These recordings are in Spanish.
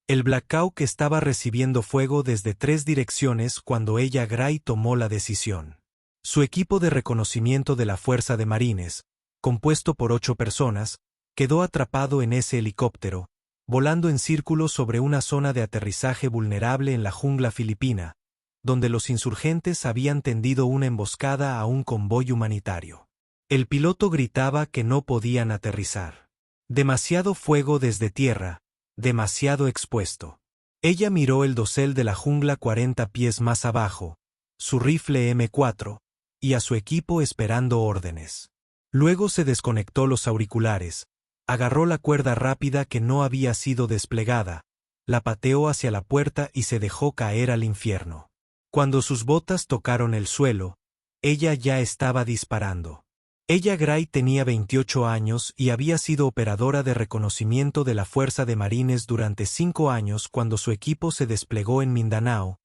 El Black Hawk estaba recibiendo fuego desde 3 direcciones cuando ella Gray tomó la decisión. Su equipo de reconocimiento de la Fuerza de Marines, compuesto por 8 personas, quedó atrapado en ese helicóptero, volando en círculo sobre una zona de aterrizaje vulnerable en la jungla filipina, donde los insurgentes habían tendido una emboscada a un convoy humanitario. El piloto gritaba que no podían aterrizar. Demasiado fuego desde tierra, demasiado expuesto. Ella miró el dosel de la jungla 40 pies más abajo, su rifle M4, y a su equipo esperando órdenes. Luego se desconectó los auriculares, agarró la cuerda rápida que no había sido desplegada, la pateó hacia la puerta y se dejó caer al infierno. Cuando sus botas tocaron el suelo, ella ya estaba disparando. Ella Gray tenía 28 años y había sido operadora de reconocimiento de la Fuerza de Marines durante 5 años cuando su equipo se desplegó en Mindanao,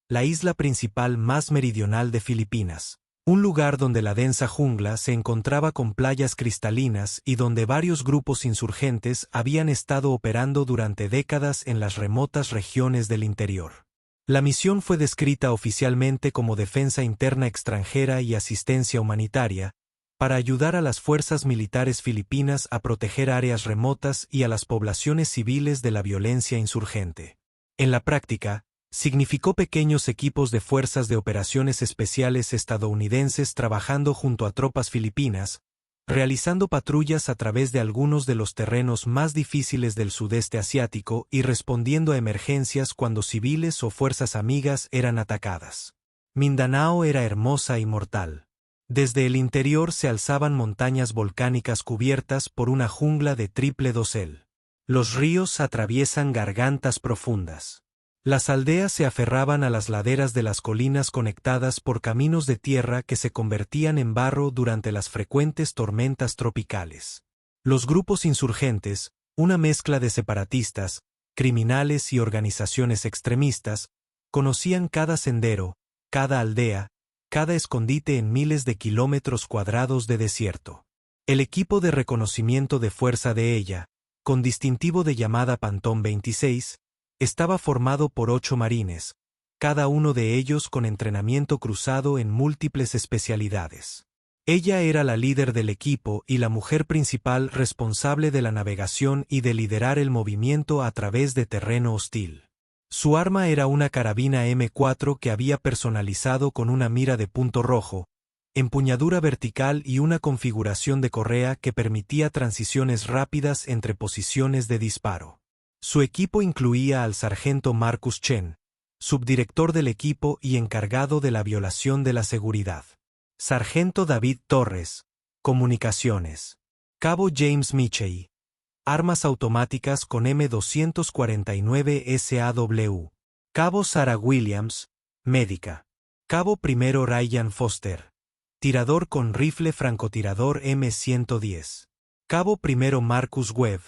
la isla principal más meridional de Filipinas, un lugar donde la densa jungla se encontraba con playas cristalinas y donde varios grupos insurgentes habían estado operando durante décadas en las remotas regiones del interior. La misión fue descrita oficialmente como defensa interna extranjera y asistencia humanitaria, para ayudar a las fuerzas militares filipinas a proteger áreas remotas y a las poblaciones civiles de la violencia insurgente. En la práctica, significó pequeños equipos de fuerzas de operaciones especiales estadounidenses trabajando junto a tropas filipinas, realizando patrullas a través de algunos de los terrenos más difíciles del sudeste asiático y respondiendo a emergencias cuando civiles o fuerzas amigas eran atacadas. Mindanao era hermosa y mortal. Desde el interior se alzaban montañas volcánicas cubiertas por una jungla de triple dosel. Los ríos atraviesan gargantas profundas. Las aldeas se aferraban a las laderas de las colinas conectadas por caminos de tierra que se convertían en barro durante las frecuentes tormentas tropicales. Los grupos insurgentes, una mezcla de separatistas, criminales y organizaciones extremistas, conocían cada sendero, cada aldea, cada escondite en miles de kilómetros cuadrados de desierto. El equipo de reconocimiento de fuerza de ella, con distintivo de llamada Pantón 26, estaba formado por 8 marines, cada uno de ellos con entrenamiento cruzado en múltiples especialidades. Ella era la líder del equipo y la mujer principal responsable de la navegación y de liderar el movimiento a través de terreno hostil. Su arma era una carabina M4 que había personalizado con una mira de punto rojo, empuñadura vertical y una configuración de correa que permitía transiciones rápidas entre posiciones de disparo. Su equipo incluía al sargento Marcus Chen, subdirector del equipo y encargado de la violación de la seguridad. Sargento David Torres, comunicaciones. Cabo James Michey, armas automáticas con M249 SAW. Cabo Sarah Williams, médica. Cabo primero Ryan Foster, tirador con rifle francotirador M110. Cabo primero Marcus Webb,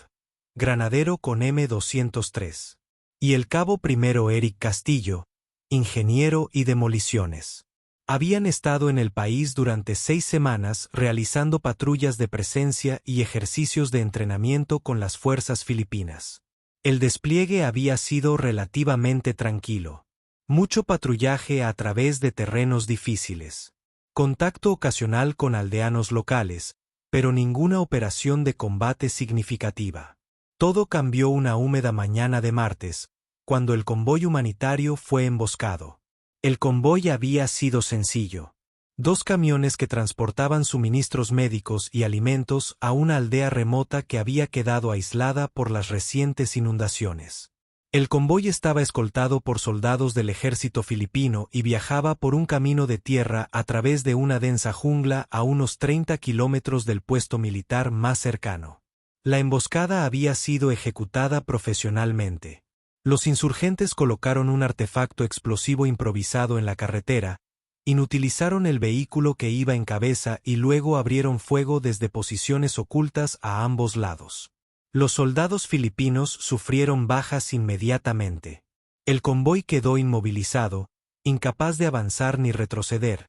granadero con M203. Y el cabo primero Eric Castillo, ingeniero y demoliciones. Habían estado en el país durante 6 semanas realizando patrullas de presencia y ejercicios de entrenamiento con las fuerzas filipinas. El despliegue había sido relativamente tranquilo. Mucho patrullaje a través de terrenos difíciles. Contacto ocasional con aldeanos locales, pero ninguna operación de combate significativa. Todo cambió una húmeda mañana de martes, cuando el convoy humanitario fue emboscado. El convoy había sido sencillo. 2 camiones que transportaban suministros médicos y alimentos a una aldea remota que había quedado aislada por las recientes inundaciones. El convoy estaba escoltado por soldados del ejército filipino y viajaba por un camino de tierra a través de una densa jungla a unos 30 kilómetros del puesto militar más cercano. La emboscada había sido ejecutada profesionalmente. Los insurgentes colocaron un artefacto explosivo improvisado en la carretera, inutilizaron el vehículo que iba en cabeza y luego abrieron fuego desde posiciones ocultas a ambos lados. Los soldados filipinos sufrieron bajas inmediatamente. El convoy quedó inmovilizado, incapaz de avanzar ni retroceder,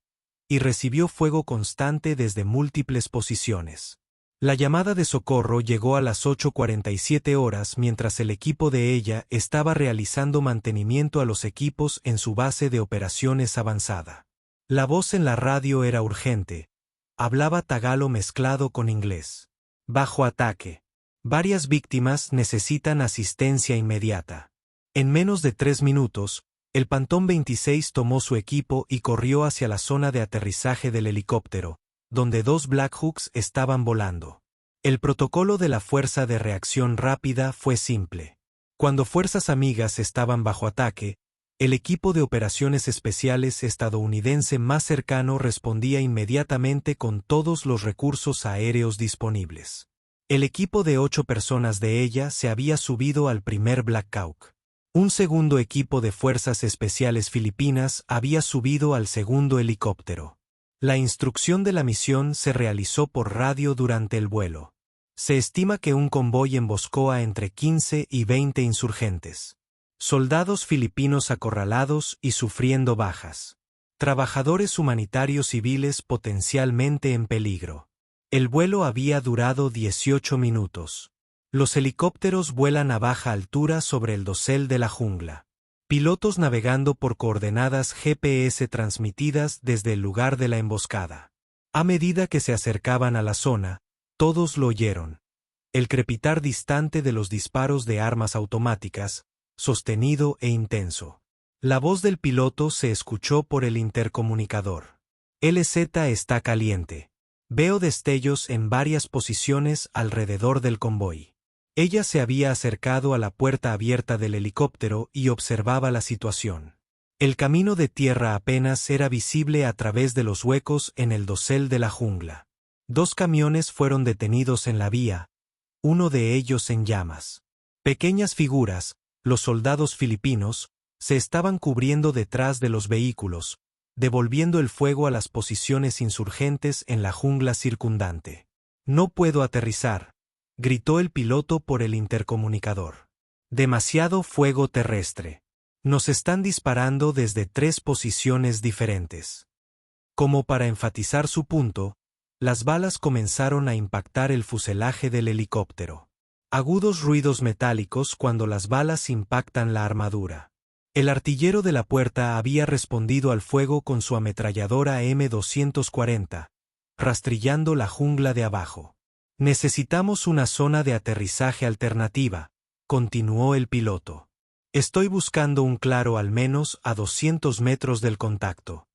y recibió fuego constante desde múltiples posiciones. La llamada de socorro llegó a las 8:47 horas mientras el equipo de ella estaba realizando mantenimiento a los equipos en su base de operaciones avanzada. La voz en la radio era urgente. Hablaba tagalo mezclado con inglés. Bajo ataque. Varias víctimas necesitan asistencia inmediata. En menos de 3 minutos, el Phantom 26 tomó su equipo y corrió hacia la zona de aterrizaje del helicóptero, donde 2 Blackhawks estaban volando. El protocolo de la Fuerza de Reacción Rápida fue simple. Cuando fuerzas amigas estaban bajo ataque, el equipo de operaciones especiales estadounidense más cercano respondía inmediatamente con todos los recursos aéreos disponibles. El equipo de 8 personas de ella se había subido al primer Black Hawk. Un segundo equipo de fuerzas especiales filipinas había subido al segundo helicóptero. La instrucción de la misión se realizó por radio durante el vuelo. Se estima que un convoy emboscó a entre 15 y 20 insurgentes. Soldados filipinos acorralados y sufriendo bajas. Trabajadores humanitarios civiles potencialmente en peligro. El vuelo había durado 18 minutos. Los helicópteros vuelan a baja altura sobre el dosel de la jungla. Pilotos navegando por coordenadas GPS transmitidas desde el lugar de la emboscada. A medida que se acercaban a la zona, todos lo oyeron. El crepitar distante de los disparos de armas automáticas, sostenido e intenso. La voz del piloto se escuchó por el intercomunicador. LZ está caliente. Veo destellos en varias posiciones alrededor del convoy. Ella se había acercado a la puerta abierta del helicóptero y observaba la situación. El camino de tierra apenas era visible a través de los huecos en el dosel de la jungla. 2 camiones fueron detenidos en la vía, uno de ellos en llamas. Pequeñas figuras, los soldados filipinos, se estaban cubriendo detrás de los vehículos, devolviendo el fuego a las posiciones insurgentes en la jungla circundante. No puedo aterrizar, gritó el piloto por el intercomunicador. Demasiado fuego terrestre. Nos están disparando desde 3 posiciones diferentes. Como para enfatizar su punto, las balas comenzaron a impactar el fuselaje del helicóptero. Agudos ruidos metálicos cuando las balas impactan la armadura. El artillero de la puerta había respondido al fuego con su ametralladora M240, rastrillando la jungla de abajo. Necesitamos una zona de aterrizaje alternativa, continuó el piloto. Estoy buscando un claro al menos a 200 metros del contacto.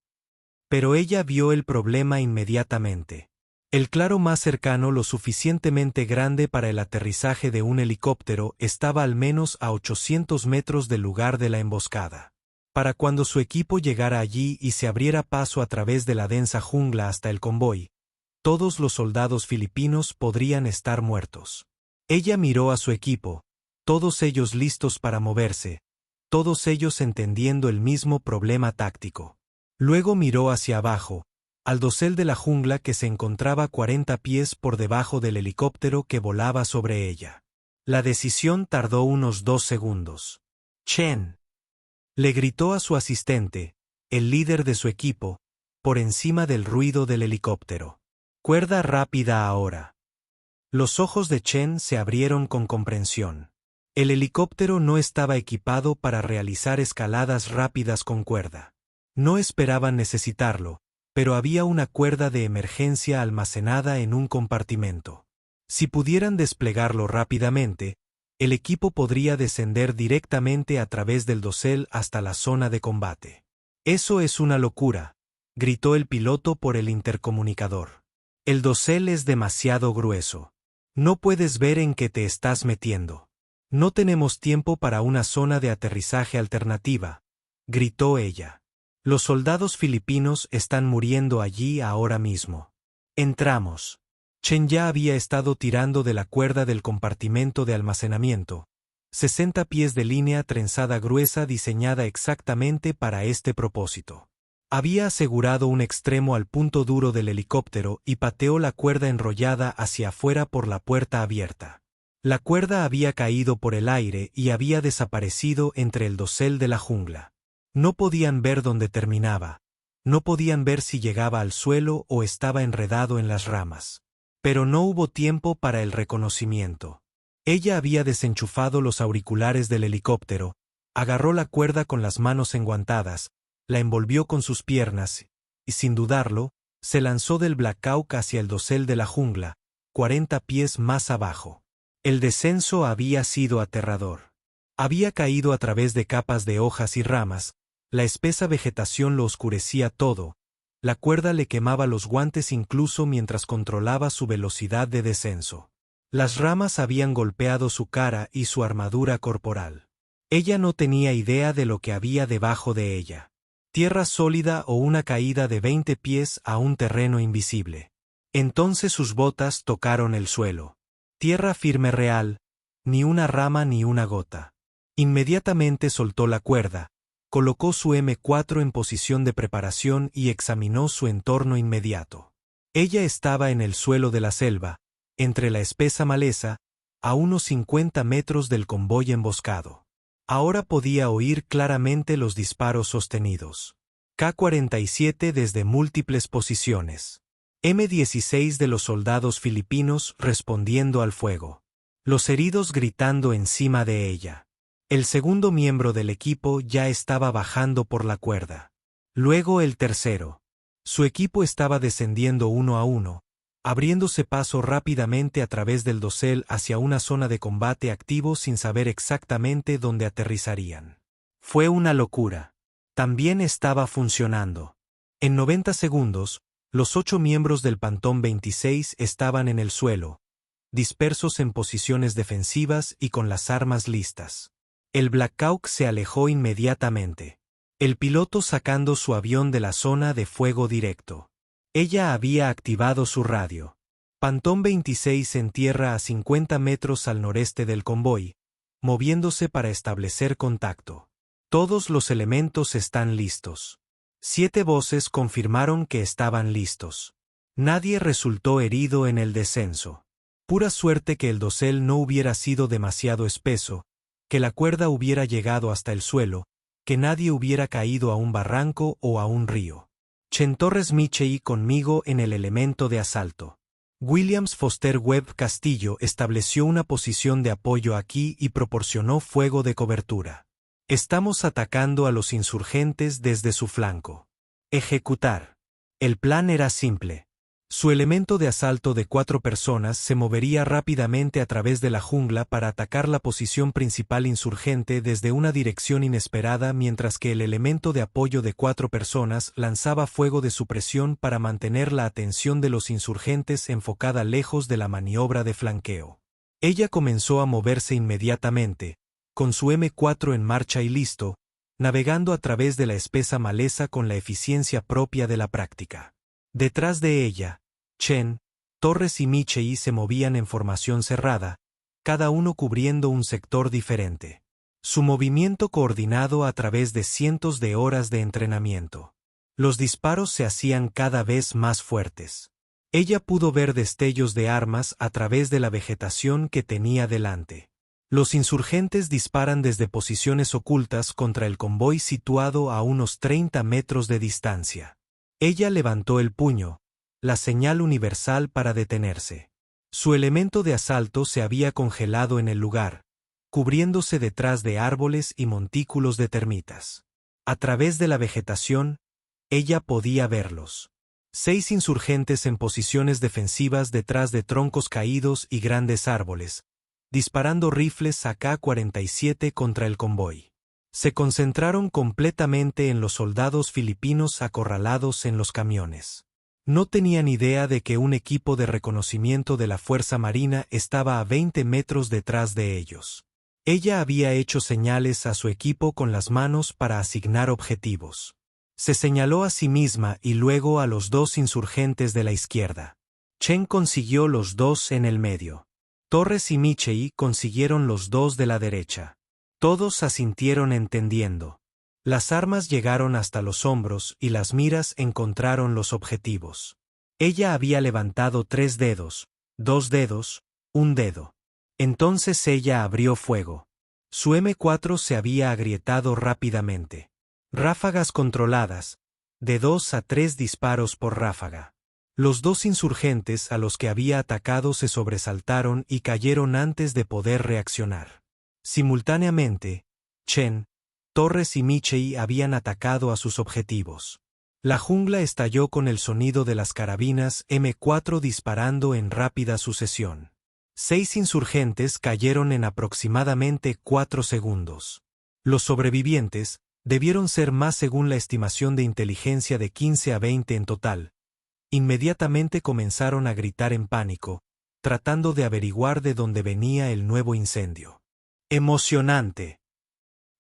Pero ella vio el problema inmediatamente. El claro más cercano lo suficientemente grande para el aterrizaje de un helicóptero estaba al menos a 800 metros del lugar de la emboscada. Para cuando su equipo llegara allí y se abriera paso a través de la densa jungla hasta el convoy, todos los soldados filipinos podrían estar muertos. Ella miró a su equipo, todos ellos listos para moverse, todos ellos entendiendo el mismo problema táctico. Luego miró hacia abajo, al dosel de la jungla que se encontraba 40 pies por debajo del helicóptero que volaba sobre ella. La decisión tardó unos 2 segundos. «Chen», le gritó a su asistente, el líder de su equipo, por encima del ruido del helicóptero. «Cuerda rápida ahora». Los ojos de Chen se abrieron con comprensión. El helicóptero no estaba equipado para realizar escaladas rápidas con cuerda. No esperaban necesitarlo, pero había una cuerda de emergencia almacenada en un compartimento. Si pudieran desplegarlo rápidamente, el equipo podría descender directamente a través del dosel hasta la zona de combate. «Eso es una locura», gritó el piloto por el intercomunicador. «El dosel es demasiado grueso. No puedes ver en qué te estás metiendo. No tenemos tiempo para una zona de aterrizaje alternativa», gritó ella. «Los soldados filipinos están muriendo allí ahora mismo. Entramos». Chen ya había estado tirando de la cuerda del compartimento de almacenamiento, 60 pies de línea trenzada gruesa diseñada exactamente para este propósito. Había asegurado un extremo al punto duro del helicóptero y pateó la cuerda enrollada hacia afuera por la puerta abierta. La cuerda había caído por el aire y había desaparecido entre el dosel de la jungla. No podían ver dónde terminaba, no podían ver si llegaba al suelo o estaba enredado en las ramas. Pero no hubo tiempo para el reconocimiento. Ella había desenchufado los auriculares del helicóptero, agarró la cuerda con las manos enguantadas, la envolvió con sus piernas, y sin dudarlo, se lanzó del Black Hawk hacia el dosel de la jungla, 40 pies más abajo. El descenso había sido aterrador. Había caído a través de capas de hojas y ramas, la espesa vegetación lo oscurecía todo, la cuerda le quemaba los guantes incluso mientras controlaba su velocidad de descenso. Las ramas habían golpeado su cara y su armadura corporal. Ella no tenía idea de lo que había debajo de ella. Tierra sólida o una caída de 20 pies a un terreno invisible. Entonces sus botas tocaron el suelo. Tierra firme real, ni una rama ni una gota. Inmediatamente soltó la cuerda, colocó su M4 en posición de preparación y examinó su entorno inmediato. Ella estaba en el suelo de la selva, entre la espesa maleza, a unos 50 metros del convoy emboscado. Ahora podía oír claramente los disparos sostenidos. K-47 desde múltiples posiciones. M-16 de los soldados filipinos respondiendo al fuego. Los heridos gritando encima de ella. El segundo miembro del equipo ya estaba bajando por la cuerda. Luego el tercero. Su equipo estaba descendiendo uno a uno, abriéndose paso rápidamente a través del dosel hacia una zona de combate activo sin saber exactamente dónde aterrizarían. Fue una locura. También estaba funcionando. En 90 segundos, los 8 miembros del Pantón 26 estaban en el suelo, dispersos en posiciones defensivas y con las armas listas. El Black Hawk se alejó inmediatamente. El piloto sacando su avión de la zona de fuego directo. Ella había activado su radio. Pantón 26 en tierra a 50 metros al noreste del convoy, moviéndose para establecer contacto. Todos los elementos están listos. 7 voces confirmaron que estaban listos. Nadie resultó herido en el descenso. Pura suerte que el dosel no hubiera sido demasiado espeso, que la cuerda hubiera llegado hasta el suelo, que nadie hubiera caído a un barranco o a un río. Chen Torres Michei conmigo en el elemento de asalto. Williams Foster Webb Castillo estableció una posición de apoyo aquí y proporcionó fuego de cobertura. Estamos atacando a los insurgentes desde su flanco. Ejecutar. El plan era simple. Su elemento de asalto de 4 personas se movería rápidamente a través de la jungla para atacar la posición principal insurgente desde una dirección inesperada mientras que el elemento de apoyo de 4 personas lanzaba fuego de supresión para mantener la atención de los insurgentes enfocada lejos de la maniobra de flanqueo. Ella comenzó a moverse inmediatamente, con su M4 en marcha y listo, navegando a través de la espesa maleza con la eficiencia propia de la práctica. Detrás de ella, Chen, Torres y Michei se movían en formación cerrada, cada uno cubriendo un sector diferente. Su movimiento coordinado a través de cientos de horas de entrenamiento. Los disparos se hacían cada vez más fuertes. Ella pudo ver destellos de armas a través de la vegetación que tenía delante. Los insurgentes disparan desde posiciones ocultas contra el convoy situado a unos 30 metros de distancia. Ella levantó el puño, la señal universal para detenerse. Su elemento de asalto se había congelado en el lugar, cubriéndose detrás de árboles y montículos de termitas. A través de la vegetación, ella podía verlos. 6 insurgentes en posiciones defensivas detrás de troncos caídos y grandes árboles, disparando rifles AK-47 contra el convoy. Se concentraron completamente en los soldados filipinos acorralados en los camiones. No tenían idea de que un equipo de reconocimiento de la Fuerza Marina estaba a 20 metros detrás de ellos. Ella había hecho señales a su equipo con las manos para asignar objetivos. Se señaló a sí misma y luego a los 2 insurgentes de la izquierda. Chen consiguió los 2 en el medio. Torres y Michei consiguieron los 2 de la derecha. Todos asintieron entendiendo. Las armas llegaron hasta los hombros y las miras encontraron los objetivos. Ella había levantado 3 dedos, 2 dedos, 1 dedo. Entonces ella abrió fuego. Su M4 se había agrietado rápidamente. Ráfagas controladas, de 2 a 3 disparos por ráfaga. Los dos insurgentes a los que había atacado se sobresaltaron y cayeron antes de poder reaccionar. Simultáneamente, Chen, Torres y Michei habían atacado a sus objetivos. La jungla estalló con el sonido de las carabinas M4 disparando en rápida sucesión. 6 insurgentes cayeron en aproximadamente 4 segundos. Los sobrevivientes debieron ser más según la estimación de inteligencia de 15 a 20 en total. Inmediatamente comenzaron a gritar en pánico, tratando de averiguar de dónde venía el nuevo incendio. Emocionante.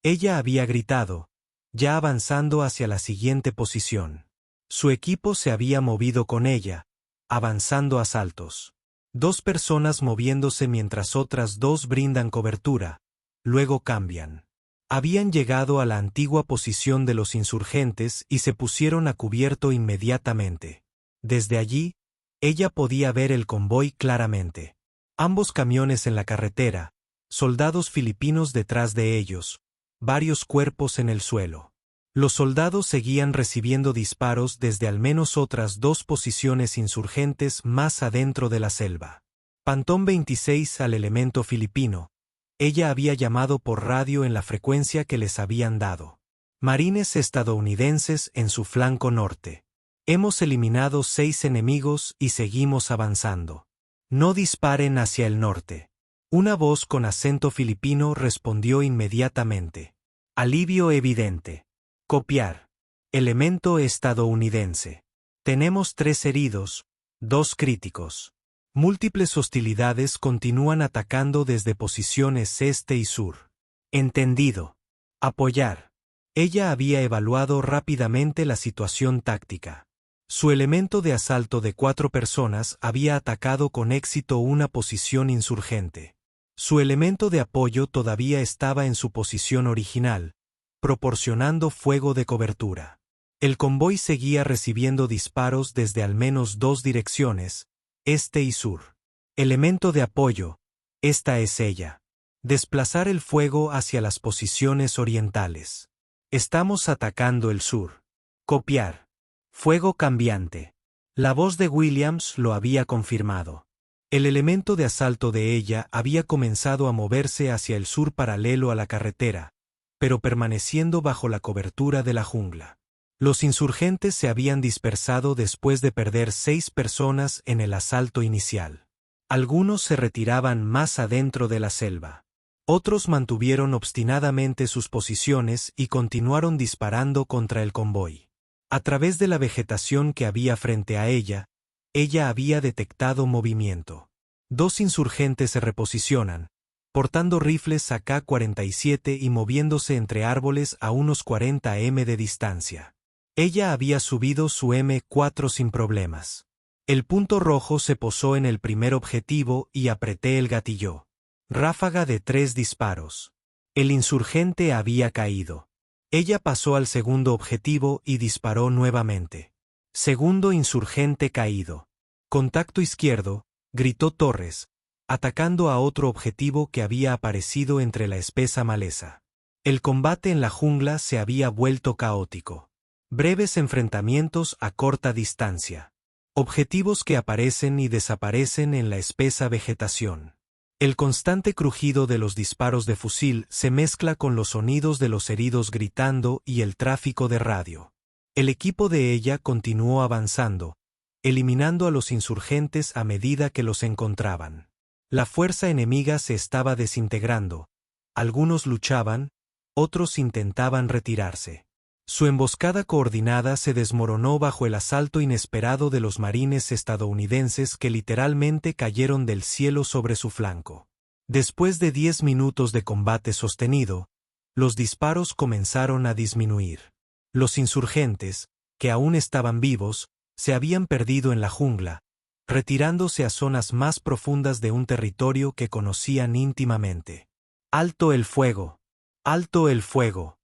Ella había gritado, ya avanzando hacia la siguiente posición. Su equipo se había movido con ella, avanzando a saltos. 2 personas moviéndose mientras otras 2 brindan cobertura, luego cambian. Habían llegado a la antigua posición de los insurgentes y se pusieron a cubierto inmediatamente. Desde allí, ella podía ver el convoy claramente. Ambos camiones en la carretera, soldados filipinos detrás de ellos, varios cuerpos en el suelo. Los soldados seguían recibiendo disparos desde al menos otras 2 posiciones insurgentes más adentro de la selva. Pantón 26 al elemento filipino. Ella había llamado por radio en la frecuencia que les habían dado. Marines estadounidenses en su flanco norte. Hemos eliminado 6 enemigos y seguimos avanzando. No disparen hacia el norte. Una voz con acento filipino respondió inmediatamente. Alivio evidente. Copiar. Elemento estadounidense. Tenemos 3 heridos, 2 críticos. Múltiples hostilidades continúan atacando desde posiciones este y sur. Entendido. Apoyar. Ella había evaluado rápidamente la situación táctica. Su elemento de asalto de 4 personas había atacado con éxito una posición insurgente. Su elemento de apoyo todavía estaba en su posición original, proporcionando fuego de cobertura. El convoy seguía recibiendo disparos desde al menos 2 direcciones, este y sur. Elemento de apoyo, esta es ella. Desplazar el fuego hacia las posiciones orientales. Estamos atacando el sur. Copiar. Fuego cambiante. La voz de Williams lo había confirmado. El elemento de asalto de ella había comenzado a moverse hacia el sur paralelo a la carretera, pero permaneciendo bajo la cobertura de la jungla. Los insurgentes se habían dispersado después de perder 6 personas en el asalto inicial. Algunos se retiraban más adentro de la selva. Otros mantuvieron obstinadamente sus posiciones y continuaron disparando contra el convoy. A través de la vegetación que había frente a ella había detectado movimiento. 2 insurgentes se reposicionan, portando rifles AK-47 y moviéndose entre árboles a unos 40 m de distancia. Ella había subido su M4 sin problemas. El punto rojo se posó en el primer objetivo y apreté el gatillo. Ráfaga de 3 disparos. El insurgente había caído. Ella pasó al segundo objetivo y disparó nuevamente. Segundo insurgente caído. Contacto izquierdo, gritó Torres, atacando a otro objetivo que había aparecido entre la espesa maleza. El combate en la jungla se había vuelto caótico. Breves enfrentamientos a corta distancia. Objetivos que aparecen y desaparecen en la espesa vegetación. El constante crujido de los disparos de fusil se mezcla con los sonidos de los heridos gritando y el tráfico de radio. El equipo de ella continuó avanzando, eliminando a los insurgentes a medida que los encontraban. La fuerza enemiga se estaba desintegrando. Algunos luchaban, otros intentaban retirarse. Su emboscada coordinada se desmoronó bajo el asalto inesperado de los marines estadounidenses que literalmente cayeron del cielo sobre su flanco. Después de 10 minutos de combate sostenido, los disparos comenzaron a disminuir. Los insurgentes, que aún estaban vivos, se habían perdido en la jungla, retirándose a zonas más profundas de un territorio que conocían íntimamente. ¡Alto el fuego! ¡Alto el fuego!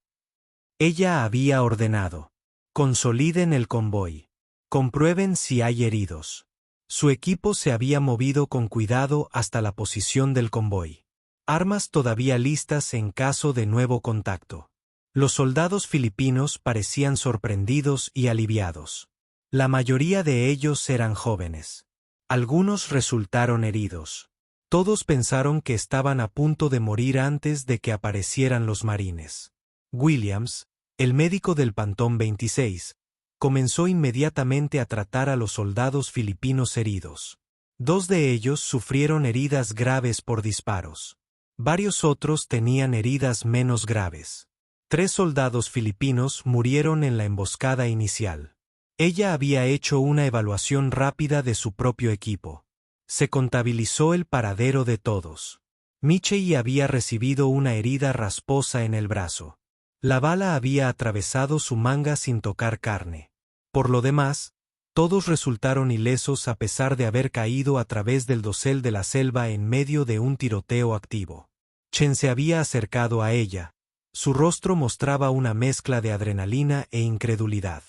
Ella había ordenado. Consoliden el convoy. Comprueben si hay heridos. Su equipo se había movido con cuidado hasta la posición del convoy. Armas todavía listas en caso de nuevo contacto. Los soldados filipinos parecían sorprendidos y aliviados. La mayoría de ellos eran jóvenes. Algunos resultaron heridos. Todos pensaron que estaban a punto de morir antes de que aparecieran los marines. Williams, el médico del Pantón 26, comenzó inmediatamente a tratar a los soldados filipinos heridos. 2 de ellos sufrieron heridas graves por disparos. Varios otros tenían heridas menos graves. 3 soldados filipinos murieron en la emboscada inicial. Ella había hecho una evaluación rápida de su propio equipo. Se contabilizó el paradero de todos. Michei había recibido una herida rasposa en el brazo. La bala había atravesado su manga sin tocar carne. Por lo demás, todos resultaron ilesos a pesar de haber caído a través del dosel de la selva en medio de un tiroteo activo. Chen se había acercado a ella. Su rostro mostraba una mezcla de adrenalina e incredulidad.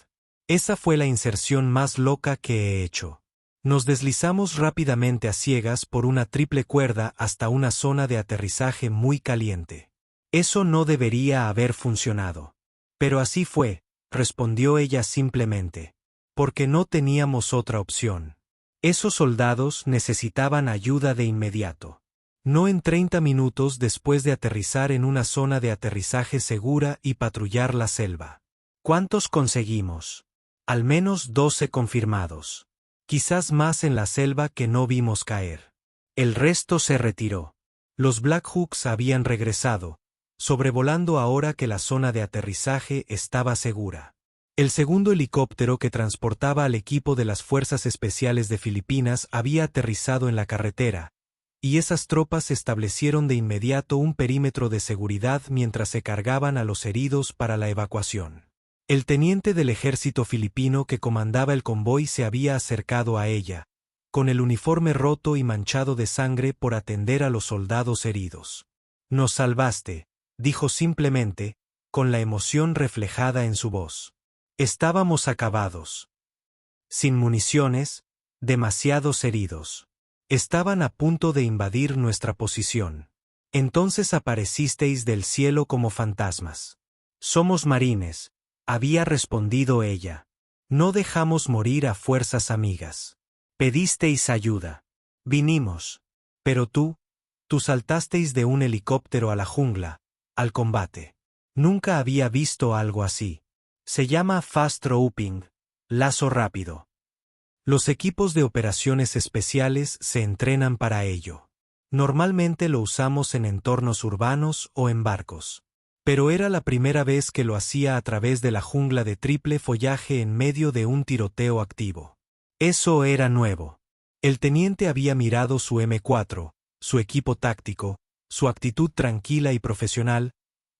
Esa fue la inserción más loca que he hecho. Nos deslizamos rápidamente a ciegas por una triple cuerda hasta una zona de aterrizaje muy caliente. Eso no debería haber funcionado. Pero así fue, respondió ella simplemente. Porque no teníamos otra opción. Esos soldados necesitaban ayuda de inmediato. No en 30 minutos después de aterrizar en una zona de aterrizaje segura y patrullar la selva. ¿Cuántos conseguimos? Al menos 12 confirmados. Quizás más en la selva que no vimos caer. El resto se retiró. Los Black Hawks habían regresado, sobrevolando ahora que la zona de aterrizaje estaba segura. El segundo helicóptero que transportaba al equipo de las Fuerzas Especiales de Filipinas había aterrizado en la carretera, y esas tropas establecieron de inmediato un perímetro de seguridad mientras se cargaban a los heridos para la evacuación. El teniente del ejército filipino que comandaba el convoy se había acercado a ella, con el uniforme roto y manchado de sangre por atender a los soldados heridos. «Nos salvaste», dijo simplemente, con la emoción reflejada en su voz. Estábamos acabados. Sin municiones, demasiados heridos. Estaban a punto de invadir nuestra posición. Entonces aparecisteis del cielo como fantasmas. Somos marines, había respondido ella. No dejamos morir a fuerzas amigas. Pedisteis ayuda. Vinimos. Pero tú saltasteis de un helicóptero a la jungla, al combate. Nunca había visto algo así. Se llama fast roping, lazo rápido. Los equipos de operaciones especiales se entrenan para ello. Normalmente lo usamos en entornos urbanos o en barcos. Pero era la primera vez que lo hacía a través de la jungla de triple follaje en medio de un tiroteo activo. Eso era nuevo. El teniente había mirado su M4, su equipo táctico, su actitud tranquila y profesional,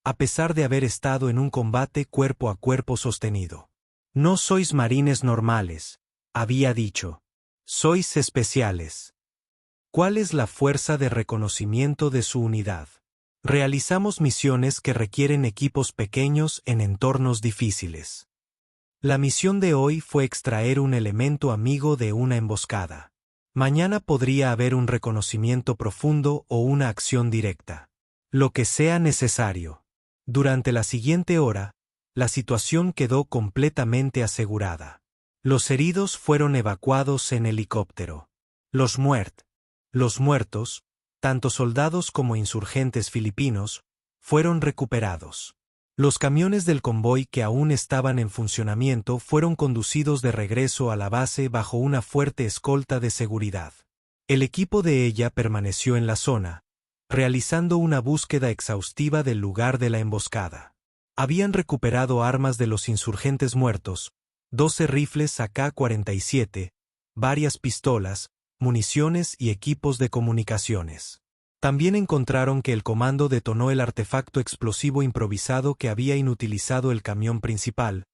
a pesar de haber estado en un combate cuerpo a cuerpo sostenido. No sois marines normales, había dicho. Sois especiales. ¿Cuál es la fuerza de reconocimiento de su unidad? Realizamos misiones que requieren equipos pequeños en entornos difíciles. La misión de hoy fue extraer un elemento amigo de una emboscada. Mañana podría haber un reconocimiento profundo o una acción directa. Lo que sea necesario. Durante la siguiente hora, la situación quedó completamente asegurada. Los heridos fueron evacuados en helicóptero. Los muertos, tanto soldados como insurgentes filipinos, fueron recuperados. Los camiones del convoy que aún estaban en funcionamiento fueron conducidos de regreso a la base bajo una fuerte escolta de seguridad. El equipo de ella permaneció en la zona, realizando una búsqueda exhaustiva del lugar de la emboscada. Habían recuperado armas de los insurgentes muertos, 12 rifles AK-47, varias pistolas, municiones y equipos de comunicaciones. También encontraron que el comando detonó el artefacto explosivo improvisado que había inutilizado el camión principal,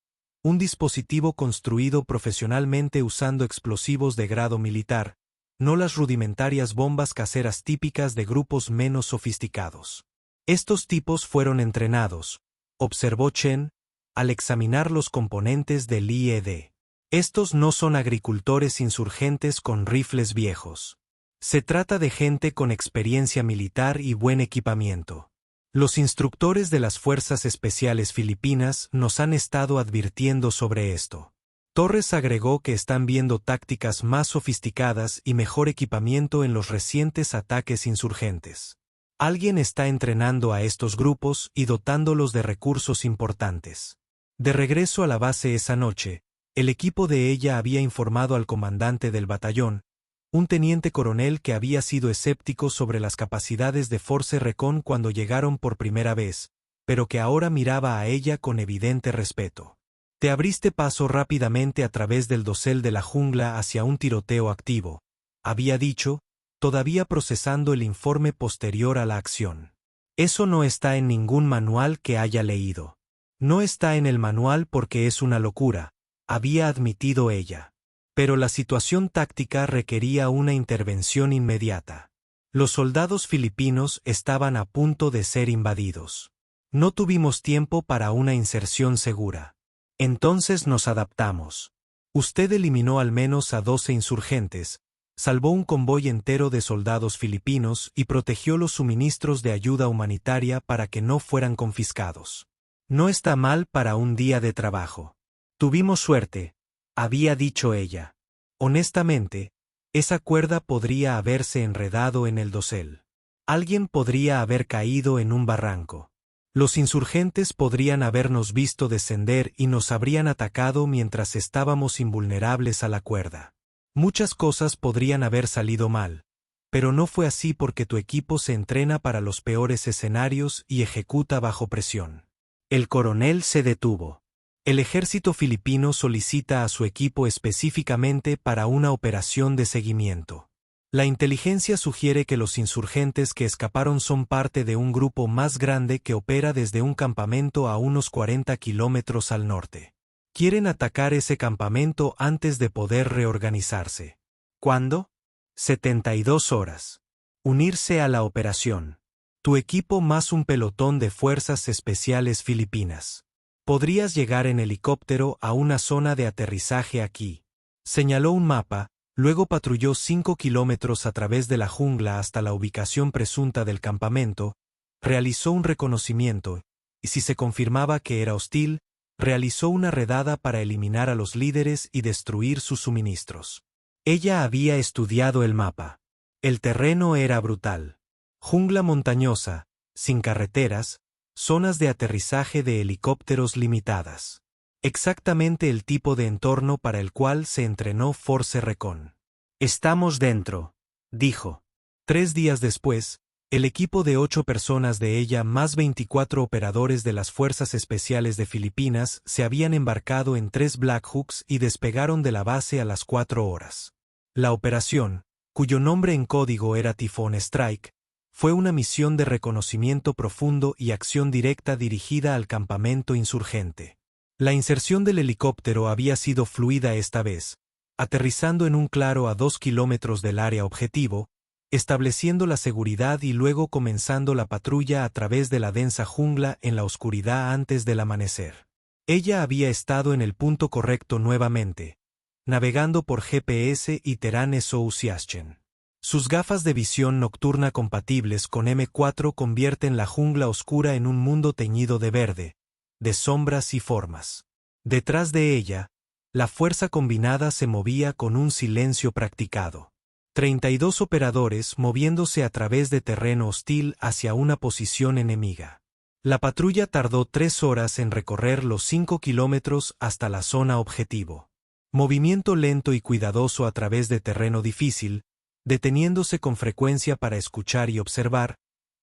un dispositivo construido profesionalmente usando explosivos de grado militar, no las rudimentarias bombas caseras típicas de grupos menos sofisticados. Estos tipos fueron entrenados, observó Chen, al examinar los componentes del IED. Estos no son agricultores insurgentes con rifles viejos. Se trata de gente con experiencia militar y buen equipamiento. Los instructores de las Fuerzas Especiales Filipinas nos han estado advirtiendo sobre esto. Torres agregó que están viendo tácticas más sofisticadas y mejor equipamiento en los recientes ataques insurgentes. Alguien está entrenando a estos grupos y dotándolos de recursos importantes. De regreso a la base esa noche, el equipo de ella había informado al comandante del batallón, un teniente coronel que había sido escéptico sobre las capacidades de Force Recon cuando llegaron por primera vez, pero que ahora miraba a ella con evidente respeto. Te abriste paso rápidamente a través del dosel de la jungla hacia un tiroteo activo, había dicho, todavía procesando el informe posterior a la acción. Eso no está en ningún manual que haya leído. No está en el manual porque es una locura, había admitido ella. Pero la situación táctica requería una intervención inmediata. Los soldados filipinos estaban a punto de ser invadidos. No tuvimos tiempo para una inserción segura. Entonces nos adaptamos. Usted eliminó al menos a 12 insurgentes, salvó un convoy entero de soldados filipinos y protegió los suministros de ayuda humanitaria para que no fueran confiscados. No está mal para un día de trabajo. Tuvimos suerte, había dicho ella. Honestamente, esa cuerda podría haberse enredado en el dosel. Alguien podría haber caído en un barranco. Los insurgentes podrían habernos visto descender y nos habrían atacado mientras estábamos invulnerables a la cuerda. Muchas cosas podrían haber salido mal, pero no fue así porque tu equipo se entrena para los peores escenarios y ejecuta bajo presión. El coronel se detuvo. El ejército filipino solicita a su equipo específicamente para una operación de seguimiento. La inteligencia sugiere que los insurgentes que escaparon son parte de un grupo más grande que opera desde un campamento a unos 40 kilómetros al norte. Quieren atacar ese campamento antes de poder reorganizarse. ¿Cuándo? 72 horas. Unirse a la operación. Tu equipo más un pelotón de fuerzas especiales filipinas. Podrías llegar en helicóptero a una zona de aterrizaje aquí. Señaló un mapa, luego patrulló 5 kilómetros a través de la jungla hasta la ubicación presunta del campamento, realizó un reconocimiento, y si se confirmaba que era hostil, realizó una redada para eliminar a los líderes y destruir sus suministros. Ella había estudiado el mapa. El terreno era brutal. Jungla montañosa, sin carreteras, zonas de aterrizaje de helicópteros limitadas. Exactamente el tipo de entorno para el cual se entrenó Force Recon. Estamos dentro, dijo. 3 días después, el equipo de 8 personas de ella más 24 operadores de las Fuerzas Especiales de Filipinas se habían embarcado en 3 Black Hawks y despegaron de la base a las 4 horas. La operación, cuyo nombre en código era Typhoon Strike, fue una misión de reconocimiento profundo y acción directa dirigida al campamento insurgente. La inserción del helicóptero había sido fluida esta vez, aterrizando en un claro a 2 kilómetros del área objetivo, estableciendo la seguridad y luego comenzando la patrulla a través de la densa jungla en la oscuridad antes del amanecer. Ella había estado en el punto correcto nuevamente, navegando por GPS y Terán Souciachen. Sus gafas de visión nocturna compatibles con M4 convierten la jungla oscura en un mundo teñido de verde, de sombras y formas. Detrás de ella, la fuerza combinada se movía con un silencio practicado. 32 operadores moviéndose a través de terreno hostil hacia una posición enemiga. La patrulla tardó 3 horas en recorrer los 5 kilómetros hasta la zona objetivo. Movimiento lento y cuidadoso a través de terreno difícil, deteniéndose con frecuencia para escuchar y observar,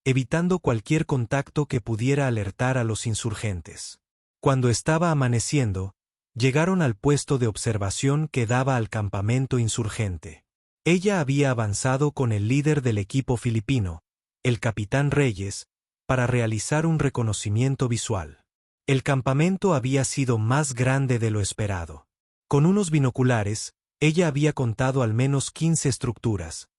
evitando cualquier contacto que pudiera alertar a los insurgentes. Cuando estaba amaneciendo, llegaron al puesto de observación que daba al campamento insurgente. Ella había avanzado con el líder del equipo filipino, el capitán Reyes, para realizar un reconocimiento visual. El campamento había sido más grande de lo esperado. Con unos binoculares, ella había contado al menos 15 estructuras,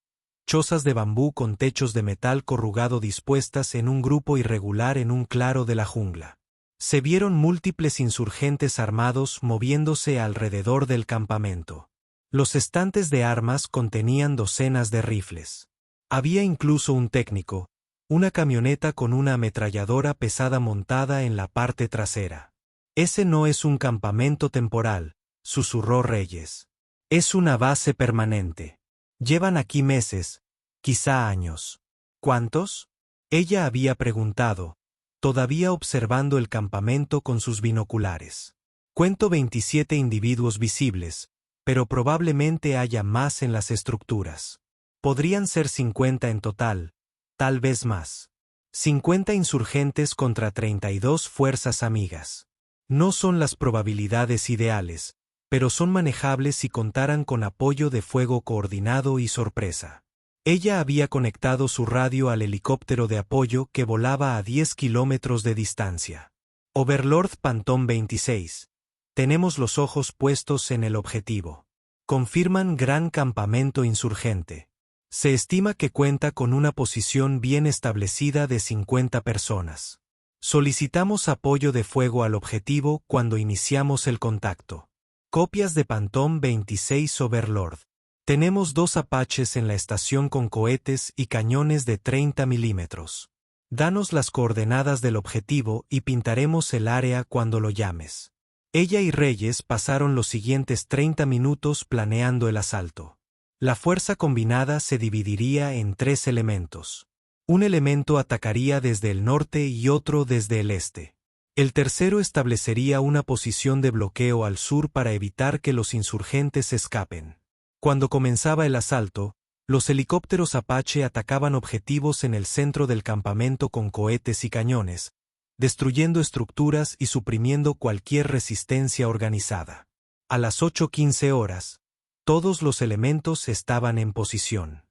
chozas de bambú con techos de metal corrugado dispuestas en un grupo irregular en un claro de la jungla. Se vieron múltiples insurgentes armados moviéndose alrededor del campamento. Los estantes de armas contenían docenas de rifles. Había incluso un técnico, una camioneta con una ametralladora pesada montada en la parte trasera. Ese no es un campamento temporal, susurró Reyes. Es una base permanente. Llevan aquí meses, quizá años. ¿Cuántos? Ella había preguntado, todavía observando el campamento con sus binoculares. Cuento 27 individuos visibles, pero probablemente haya más en las estructuras. Podrían ser 50 en total, tal vez más. 50 insurgentes contra 32 fuerzas amigas. No son las probabilidades ideales, pero son manejables si contaran con apoyo de fuego coordinado y sorpresa. Ella había conectado su radio al helicóptero de apoyo que volaba a 10 kilómetros de distancia. Overlord Phantom 26. Tenemos los ojos puestos en el objetivo. Confirman gran campamento insurgente. Se estima que cuenta con una posición bien establecida de 50 personas. Solicitamos apoyo de fuego al objetivo cuando iniciamos el contacto. Copias de Phantom 26 Overlord. Tenemos 2 Apaches en la estación con cohetes y cañones de 30 milímetros. Danos las coordenadas del objetivo y pintaremos el área cuando lo llames. Ella y Reyes pasaron los siguientes 30 minutos planeando el asalto. La fuerza combinada se dividiría en 3 elementos. Un elemento atacaría desde el norte y otro desde el este. El tercero establecería una posición de bloqueo al sur para evitar que los insurgentes escapen. Cuando comenzaba el asalto, los helicópteros Apache atacaban objetivos en el centro del campamento con cohetes y cañones, destruyendo estructuras y suprimiendo cualquier resistencia organizada. A las 8:15 horas, todos los elementos estaban en posición.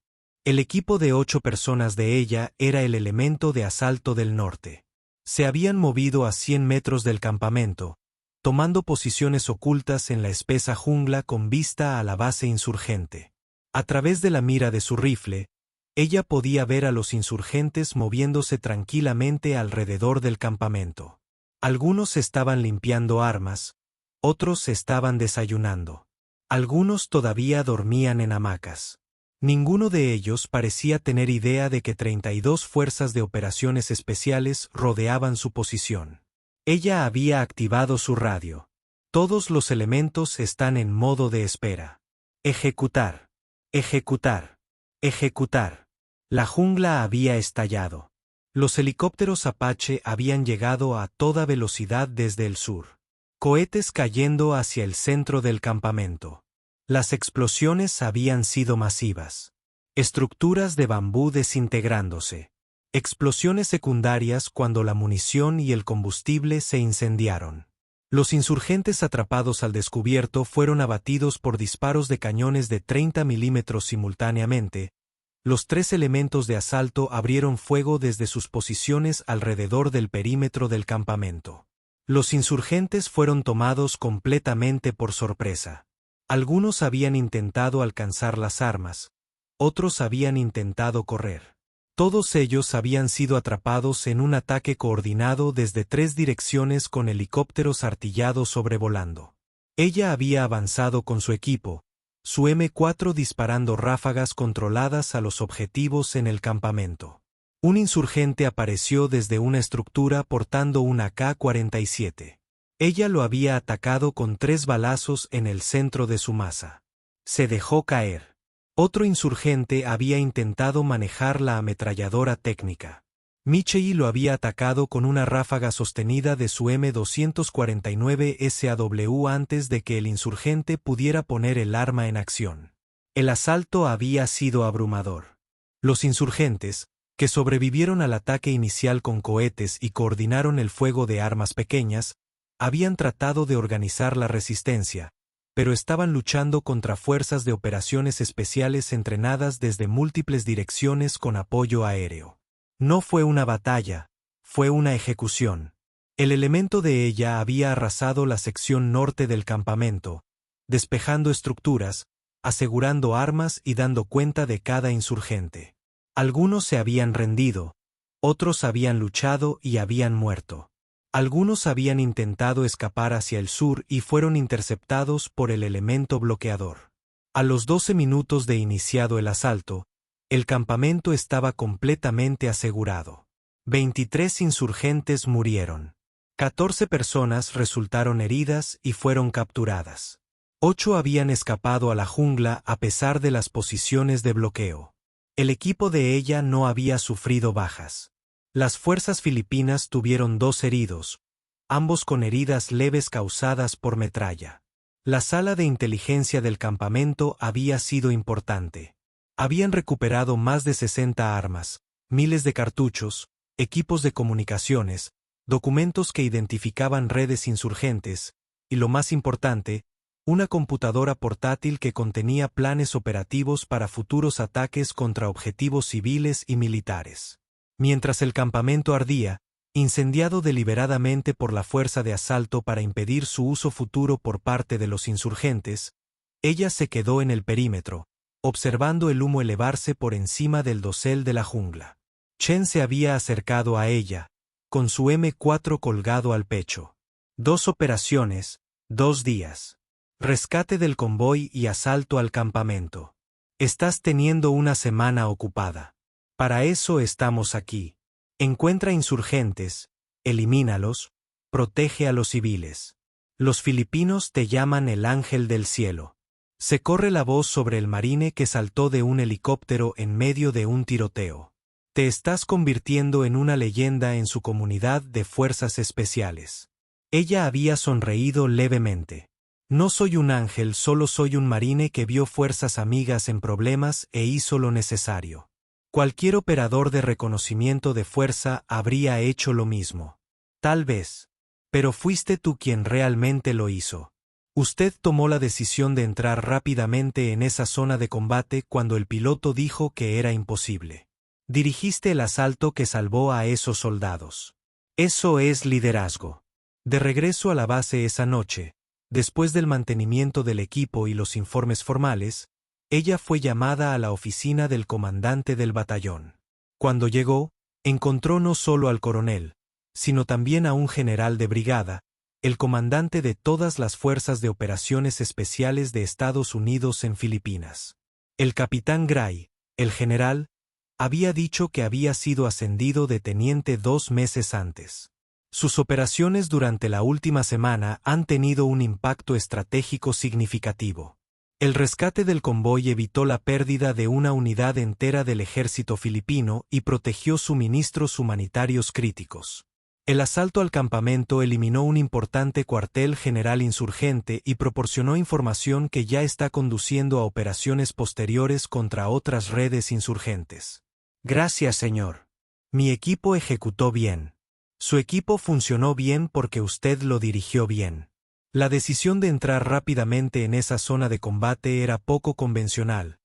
El equipo de 8 personas de ella era el elemento de asalto del norte. Se habían movido a 100 metros del campamento, tomando posiciones ocultas en la espesa jungla con vista a la base insurgente. A través de la mira de su rifle, ella podía ver a los insurgentes moviéndose tranquilamente alrededor del campamento. Algunos estaban limpiando armas, otros estaban desayunando. Algunos todavía dormían en hamacas. Ninguno de ellos parecía tener idea de que 32 fuerzas de operaciones especiales rodeaban su posición. Ella había activado su radio. Todos los elementos están en modo de espera. Ejecutar. Ejecutar. Ejecutar. La jungla había estallado. Los helicópteros Apache habían llegado a toda velocidad desde el sur. Cohetes cayendo hacia el centro del campamento. Las explosiones habían sido masivas. Estructuras de bambú desintegrándose. Explosiones secundarias cuando la munición y el combustible se incendiaron. Los insurgentes atrapados al descubierto fueron abatidos por disparos de cañones de 30 milímetros simultáneamente. Los 3 elementos de asalto abrieron fuego desde sus posiciones alrededor del perímetro del campamento. Los insurgentes fueron tomados completamente por sorpresa. Algunos habían intentado alcanzar las armas, otros habían intentado correr. Todos ellos habían sido atrapados en un ataque coordinado desde 3 direcciones con helicópteros artillados sobrevolando. Ella había avanzado con su equipo, su M4 disparando ráfagas controladas a los objetivos en el campamento. Un insurgente apareció desde una estructura portando una AK-47. Ella lo había atacado con 3 balazos en el centro de su masa. Se dejó caer. Otro insurgente había intentado manejar la ametralladora técnica. Michei lo había atacado con una ráfaga sostenida de su M249 SAW antes de que el insurgente pudiera poner el arma en acción. El asalto había sido abrumador. Los insurgentes, que sobrevivieron al ataque inicial con cohetes y coordinaron el fuego de armas pequeñas, habían tratado de organizar la resistencia, pero estaban luchando contra fuerzas de operaciones especiales entrenadas desde múltiples direcciones con apoyo aéreo. No fue una batalla, fue una ejecución. El elemento de ella había arrasado la sección norte del campamento, despejando estructuras, asegurando armas y dando cuenta de cada insurgente. Algunos se habían rendido, otros habían luchado y habían muerto. Algunos habían intentado escapar hacia el sur y fueron interceptados por el elemento bloqueador. A los 12 minutos de iniciado el asalto, el campamento estaba completamente asegurado. 23 insurgentes murieron. 14 personas resultaron heridas y fueron capturadas. 8 habían escapado a la jungla a pesar de las posiciones de bloqueo. El equipo de ella no había sufrido bajas. Las fuerzas filipinas tuvieron 2 heridos, ambos con heridas leves causadas por metralla. La sala de inteligencia del campamento había sido importante. Habían recuperado más de 60 armas, miles de cartuchos, equipos de comunicaciones, documentos que identificaban redes insurgentes, y lo más importante, una computadora portátil que contenía planes operativos para futuros ataques contra objetivos civiles y militares. Mientras el campamento ardía, incendiado deliberadamente por la fuerza de asalto para impedir su uso futuro por parte de los insurgentes, ella se quedó en el perímetro, observando el humo elevarse por encima del dosel de la jungla. Chen se había acercado a ella, con su M4 colgado al pecho. 2 operaciones, 2 días. Rescate del convoy y asalto al campamento. Estás teniendo una semana ocupada. Para eso estamos aquí. Encuentra insurgentes, elimínalos, protege a los civiles. Los filipinos te llaman el ángel del cielo. Se corre la voz sobre el marine que saltó de un helicóptero en medio de un tiroteo. Te estás convirtiendo en una leyenda en su comunidad de fuerzas especiales. Ella había sonreído levemente. No soy un ángel, solo soy un marine que vio fuerzas amigas en problemas e hizo lo necesario. Cualquier operador de reconocimiento de fuerza habría hecho lo mismo. Tal vez. Pero fuiste tú quien realmente lo hizo. Usted tomó la decisión de entrar rápidamente en esa zona de combate cuando el piloto dijo que era imposible. Dirigiste el asalto que salvó a esos soldados. Eso es liderazgo. De regreso a la base esa noche, después del mantenimiento del equipo y los informes formales, ella fue llamada a la oficina del comandante del batallón. Cuando llegó, encontró no solo al coronel, sino también a un general de brigada, el comandante de todas las fuerzas de operaciones especiales de Estados Unidos en Filipinas. El capitán Gray, el general, había dicho que había sido ascendido de teniente 2 meses antes. Sus operaciones durante la última semana han tenido un impacto estratégico significativo. El rescate del convoy evitó la pérdida de una unidad entera del ejército filipino y protegió suministros humanitarios críticos. El asalto al campamento eliminó un importante cuartel general insurgente y proporcionó información que ya está conduciendo a operaciones posteriores contra otras redes insurgentes. Gracias, señor. Mi equipo ejecutó bien. Su equipo funcionó bien porque usted lo dirigió bien. La decisión de entrar rápidamente en esa zona de combate era poco convencional,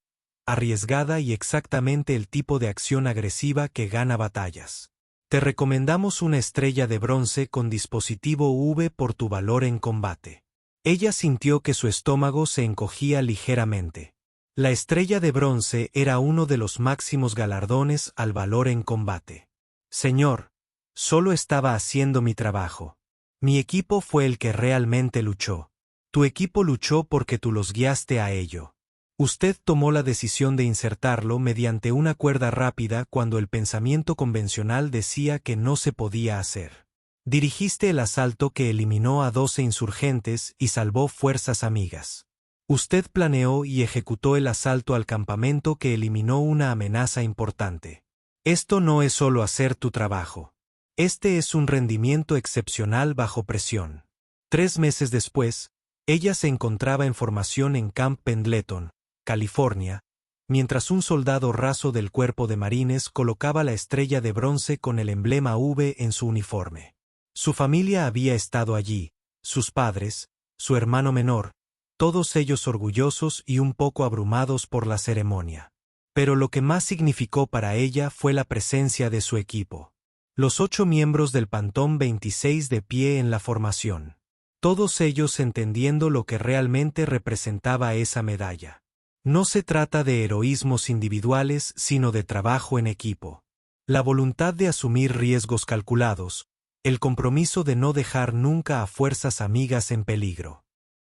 arriesgada y exactamente el tipo de acción agresiva que gana batallas. Te recomendamos una estrella de bronce con dispositivo V por tu valor en combate. Ella sintió que su estómago se encogía ligeramente. La estrella de bronce era uno de los máximos galardones al valor en combate. Señor, solo estaba haciendo mi trabajo. Mi equipo fue el que realmente luchó. Tu equipo luchó porque tú los guiaste a ello. Usted tomó la decisión de insertarlo mediante una cuerda rápida cuando el pensamiento convencional decía que no se podía hacer. Dirigiste el asalto que eliminó a 12 insurgentes y salvó fuerzas amigas. Usted planeó y ejecutó el asalto al campamento que eliminó una amenaza importante. Esto no es solo hacer tu trabajo. Este es un rendimiento excepcional bajo presión. 3 meses después, ella se encontraba en formación en Camp Pendleton, California, mientras un soldado raso del cuerpo de marines colocaba la estrella de bronce con el emblema V en su uniforme. Su familia había estado allí, sus padres, su hermano menor, todos ellos orgullosos y un poco abrumados por la ceremonia. Pero lo que más significó para ella fue la presencia de su equipo. Los 8 miembros del Pantón 26 de pie en la formación. Todos ellos entendiendo lo que realmente representaba esa medalla. No se trata de heroísmos individuales, sino de trabajo en equipo. La voluntad de asumir riesgos calculados, el compromiso de no dejar nunca a fuerzas amigas en peligro.